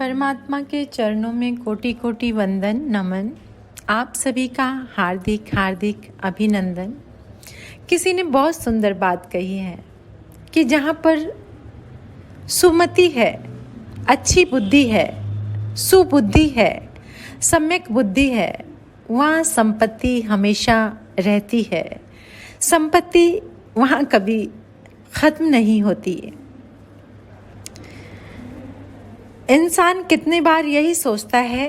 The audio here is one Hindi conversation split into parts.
परमात्मा के चरणों में कोटि कोटि वंदन नमन। आप सभी का हार्दिक हार्दिक अभिनंदन। किसी ने बहुत सुंदर बात कही है कि जहाँ पर सुमति है, अच्छी बुद्धि है, सुबुद्धि है, सम्यक बुद्धि है, वहाँ संपत्ति हमेशा रहती है। संपत्ति वहाँ कभी ख़त्म नहीं होती है। इंसान कितनी बार यही सोचता है,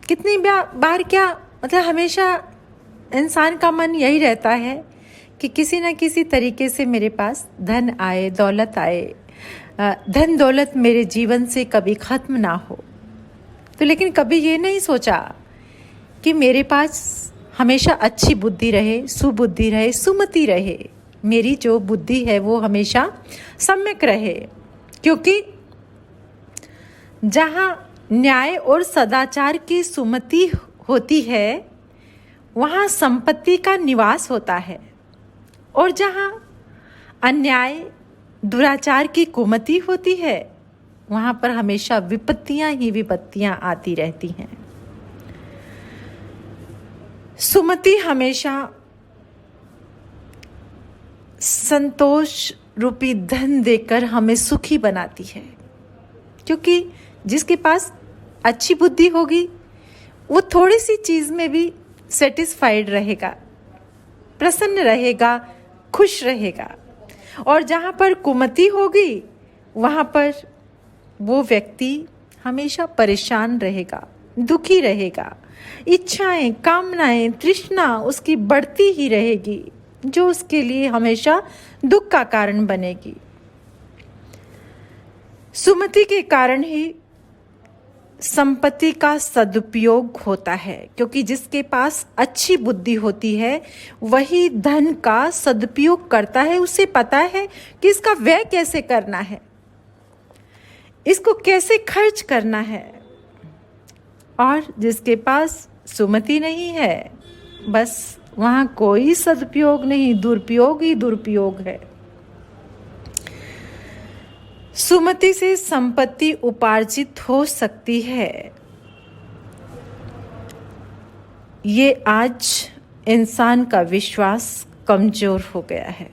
कितनी बार क्या मतलब हमेशा इंसान का मन यही रहता है कि किसी न किसी तरीके से मेरे पास धन आए, दौलत आए, धन दौलत मेरे जीवन से कभी ख़त्म ना हो। तो लेकिन कभी ये नहीं सोचा कि मेरे पास हमेशा अच्छी बुद्धि रहे, सुबुद्धि रहे, सुमति रहे। मेरी जो बुद्धि है वो हमेशा सम्यक रहे, क्योंकि जहाँ न्याय और सदाचार की सुमति होती है वहाँ संपत्ति का निवास होता है, और जहाँ अन्याय दुराचार की कुमति होती है वहाँ पर हमेशा विपत्तियाँ ही विपत्तियाँ आती रहती हैं। सुमति हमेशा संतोष रूपी धन देकर हमें सुखी बनाती है, क्योंकि जिसके पास अच्छी बुद्धि होगी वो थोड़ी सी चीज़ में भी सेटिस्फाइड रहेगा, प्रसन्न रहेगा, खुश रहेगा। और जहाँ पर कुमति होगी वहाँ पर वो व्यक्ति हमेशा परेशान रहेगा, दुखी रहेगा। इच्छाएं, कामनाएं, तृष्णा उसकी बढ़ती ही रहेगी, जो उसके लिए हमेशा दुख का कारण बनेगी। सुमति के कारण ही संपत्ति का सदुपयोग होता है, क्योंकि जिसके पास अच्छी बुद्धि होती है वही धन का सदुपयोग करता है। उसे पता है कि इसका व्यय कैसे करना है, इसको कैसे खर्च करना है। और जिसके पास सुमति नहीं है बस वहाँ कोई सदुपयोग नहीं, दुरुपयोग ही दुरुपयोग है। सुमति से संपत्ति उपार्जित हो सकती है। ये आज इंसान का विश्वास कमजोर हो गया है।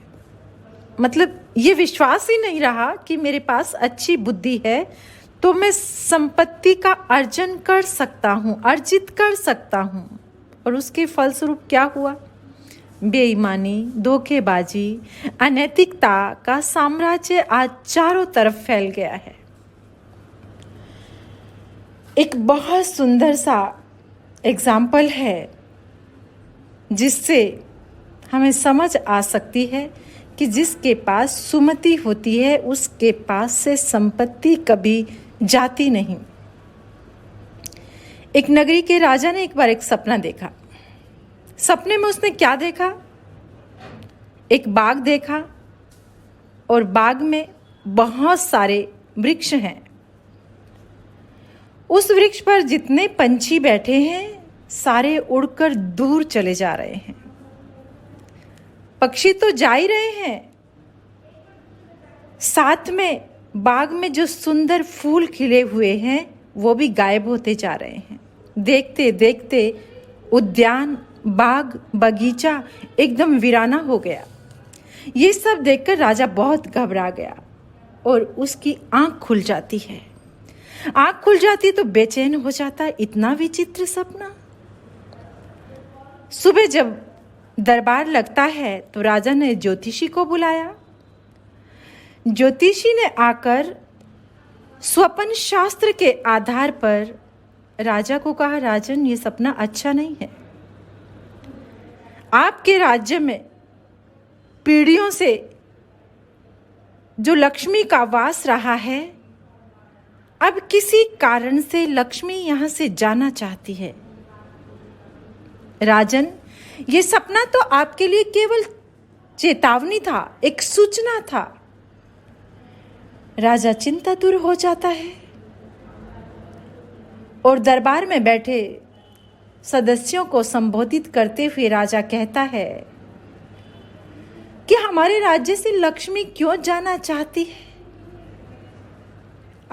मतलब ये विश्वास ही नहीं रहा कि मेरे पास अच्छी बुद्धि है तो मैं संपत्ति का अर्जन कर सकता हूँ, अर्जित कर सकता हूँ। और उसके फलस्वरूप क्या हुआ? बेईमानी, धोखेबाजी, अनैतिकता का साम्राज्य आज चारों तरफ फैल गया है। एक बहुत सुंदर सा एग्जाम्पल है जिससे हमें समझ आ सकती है कि जिसके पास सुमति होती है उसके पास से संपत्ति कभी जाती नहीं। एक नगरी के राजा ने एक बार एक सपना देखा। सपने में उसने क्या देखा? एक बाग देखा, और बाग में बहुत सारे वृक्ष हैं। उस वृक्ष पर जितने पंछी बैठे हैं सारे उड़कर दूर चले जा रहे हैं। पक्षी तो जा ही रहे हैं, साथ में बाग में जो सुंदर फूल खिले हुए हैं वो भी गायब होते जा रहे हैं। देखते देखते उद्यान, बाग, बगीचा एकदम वीराना हो गया। ये सब देखकर राजा बहुत घबरा गया और उसकी आंख खुल जाती है। आंख खुल जाती तो बेचैन हो जाता, इतना विचित्र सपना। सुबह जब दरबार लगता है तो राजा ने ज्योतिषी को बुलाया। ज्योतिषी ने आकर स्वप्न शास्त्र के आधार पर राजा को कहा, राजन ये सपना अच्छा नहीं है। आपके राज्य में पीढ़ियों से जो लक्ष्मी का वास रहा है, अब किसी कारण से लक्ष्मी यहां से जाना चाहती है। राजन, ये सपना तो आपके लिए केवल चेतावनी था, एक सूचना था। राजा चिंतातुर हो जाता है और दरबार में बैठे सदस्यों को संबोधित करते हुए राजा कहता है कि हमारे राज्य से लक्ष्मी क्यों जाना चाहती है?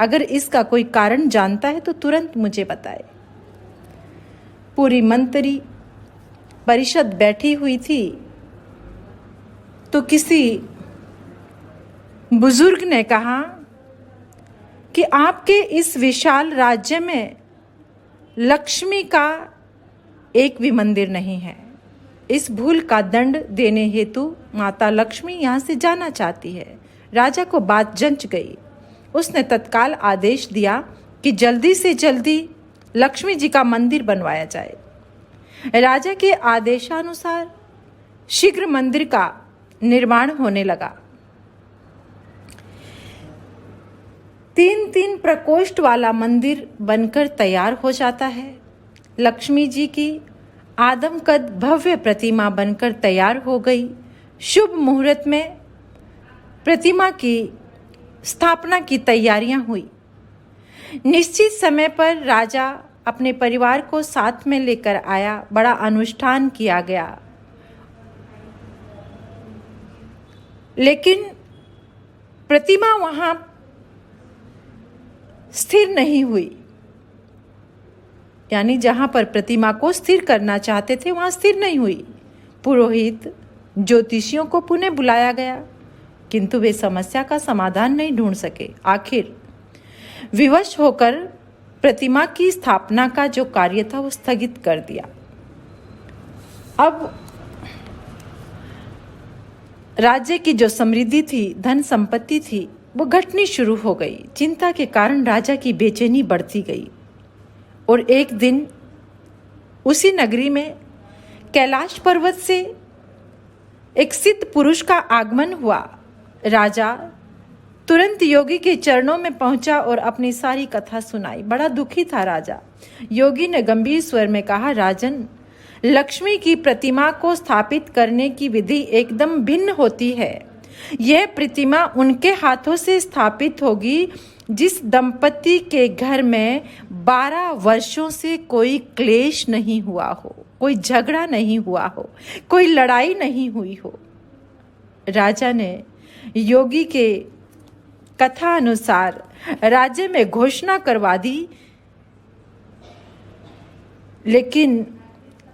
अगर इसका कोई कारण जानता है तो तुरंत मुझे बताए। पूरी मंत्री परिषद बैठी हुई थी तो किसी बुजुर्ग ने कहा कि आपके इस विशाल राज्य में लक्ष्मी का एक भी मंदिर नहीं है। इस भूल का दंड देने हेतु माता लक्ष्मी यहाँ से जाना चाहती है। राजा को बात जंच गई। उसने तत्काल आदेश दिया कि जल्दी से जल्दी लक्ष्मी जी का मंदिर बनवाया जाए। राजा के आदेशानुसार शीघ्र मंदिर का निर्माण होने लगा। 3-3 प्रकोष्ठ वाला मंदिर बनकर तैयार हो जाता है। लक्ष्मी जी की आदमकद भव्य प्रतिमा बनकर तैयार हो गई। शुभ मुहूर्त में प्रतिमा की स्थापना की तैयारियां हुई। निश्चित समय पर राजा अपने परिवार को साथ में लेकर आया। बड़ा अनुष्ठान किया गया, लेकिन प्रतिमा वहां स्थिर नहीं हुई। यानी जहां पर प्रतिमा को स्थिर करना चाहते थे वहां स्थिर नहीं हुई। पुरोहित, ज्योतिषियों को पुनः बुलाया गया, किंतु वे समस्या का समाधान नहीं ढूंढ सके। आखिर विवश होकर प्रतिमा की स्थापना का जो कार्य था वो स्थगित कर दिया। अब राज्य की जो समृद्धि थी, धन संपत्ति थी, वो घटनी शुरू हो गई। चिंता के कारण राजा की बेचैनी बढ़ती गई और एक दिन उसी नगरी में कैलाश पर्वत से एक सिद्ध पुरुष का आगमन हुआ। राजा तुरंत योगी के चरणों में पहुंचा और अपनी सारी कथा सुनाई। बड़ा दुखी था राजा। योगी ने गंभीर स्वर में कहा, राजन, लक्ष्मी की प्रतिमा को स्थापित करने की विधि एकदम भिन्न होती है। यह प्रतिमा उनके हाथों से स्थापित होगी जिस दंपति के घर में 12 वर्षों से कोई क्लेश नहीं हुआ हो, कोई झगड़ा नहीं हुआ हो, कोई लड़ाई नहीं हुई हो। राजा ने योगी के कथा अनुसार राज्य में घोषणा करवा दी, लेकिन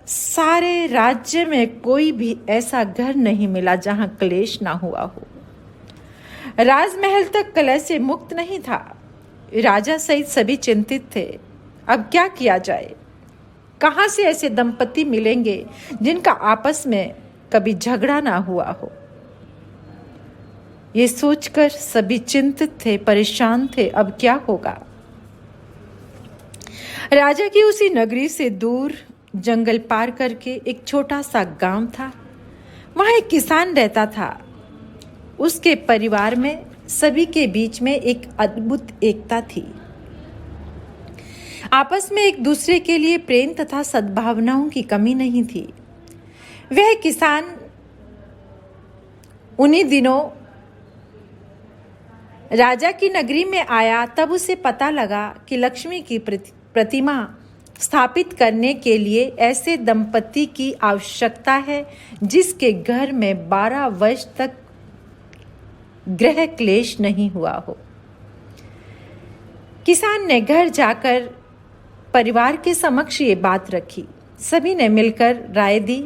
सारे राज्य में कोई भी ऐसा घर नहीं मिला जहां क्लेश ना हुआ हो। राजमहल तक कलह से मुक्त नहीं था। राजा सहित सभी चिंतित थे। अब क्या किया जाए? कहां से ऐसे दंपति मिलेंगे जिनका आपस में कभी झगड़ा ना हुआ हो? ये सोचकर सभी चिंतित थे, परेशान थे। अब क्या होगा? राजा की उसी नगरी से दूर जंगल पार करके एक छोटा सा गांव था। वहां एक किसान रहता था। उसके परिवार में सभी के बीच में एक अद्भुत एकता थी। आपस में एक दूसरे के लिए प्रेम तथा सद्भावनाओं की कमी नहीं थी। वह किसान उन्हीं दिनों राजा की नगरी में आया। तब उसे पता लगा कि लक्ष्मी की प्रतिमा स्थापित करने के लिए ऐसे दंपति की आवश्यकता है जिसके घर में 12 वर्ष तक गृह क्लेश नहीं हुआ हो। किसान ने घर जाकर परिवार के समक्ष ये बात रखी। सभी ने मिलकर राय दी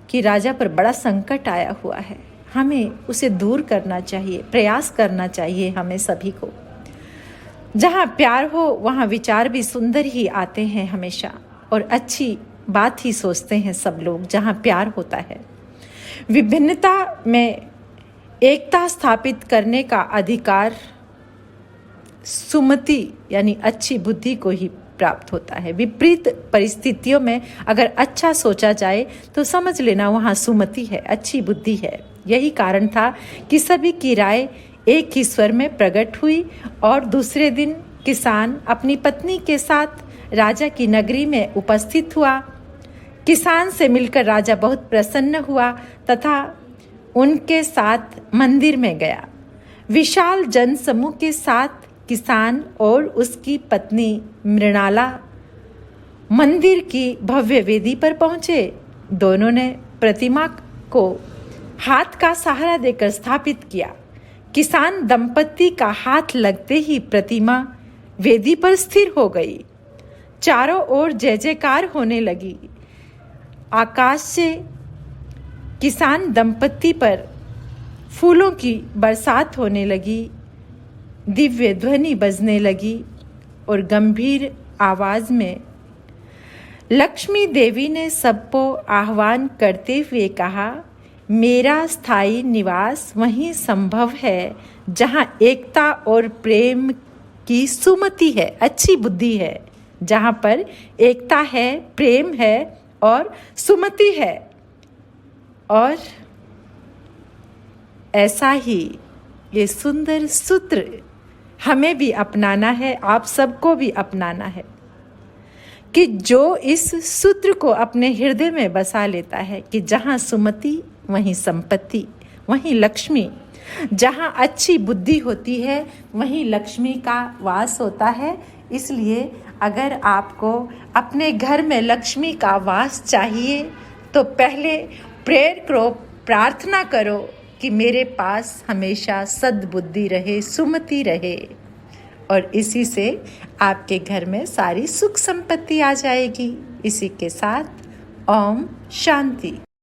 कि राजा पर बड़ा संकट आया हुआ है, हमें उसे दूर करना चाहिए, प्रयास करना चाहिए हमें सभी को। जहाँ प्यार हो वहाँ विचार भी सुंदर ही आते हैं हमेशा, और अच्छी बात ही सोचते हैं सब लोग जहाँ प्यार होता है। विभिन्नता में एकता स्थापित करने का अधिकार सुमति यानी अच्छी बुद्धि को ही प्राप्त होता है। विपरीत परिस्थितियों में अगर अच्छा सोचा जाए तो समझ लेना वहाँ सुमति है, अच्छी बुद्धि है। यही कारण था कि सभी की राय एक ही स्वर में प्रकट हुई और दूसरे दिन किसान अपनी पत्नी के साथ राजा की नगरी में उपस्थित हुआ। किसान से मिलकर राजा बहुत प्रसन्न हुआ तथा उनके साथ मंदिर में गया। विशाल जनसमूह के साथ किसान और उसकी पत्नी मृणाला मंदिर की भव्य वेदी पर पहुंचे। दोनों ने प्रतिमा को हाथ का सहारा देकर स्थापित किया। किसान दंपति का हाथ लगते ही प्रतिमा वेदी पर स्थिर हो गई। चारों ओर जय जयकार होने लगी। आकाश से किसान दंपति पर फूलों की बरसात होने लगी। दिव्य ध्वनि बजने लगी और गंभीर आवाज में लक्ष्मी देवी ने सबको आह्वान करते हुए कहा, मेरा स्थायी निवास वहीं संभव है जहां एकता और प्रेम की सुमति है, अच्छी बुद्धि है, जहां पर एकता है, प्रेम है और सुमति है। और ऐसा ही ये सुंदर सूत्र हमें भी अपनाना है, आप सबको भी अपनाना है कि जो इस सूत्र को अपने हृदय में बसा लेता है कि जहाँ सुमति वहीं संपत्ति, वहीं लक्ष्मी, जहाँ अच्छी बुद्धि होती है वहीं लक्ष्मी का वास होता है। इसलिए अगर आपको अपने घर में लक्ष्मी का वास चाहिए तो पहले प्रेयर करो, प्रार्थना करो कि मेरे पास हमेशा सद्बुद्धि रहे, सुमति रहे, और इसी से आपके घर में सारी सुख संपत्ति आ जाएगी। इसी के साथ ओम शांति।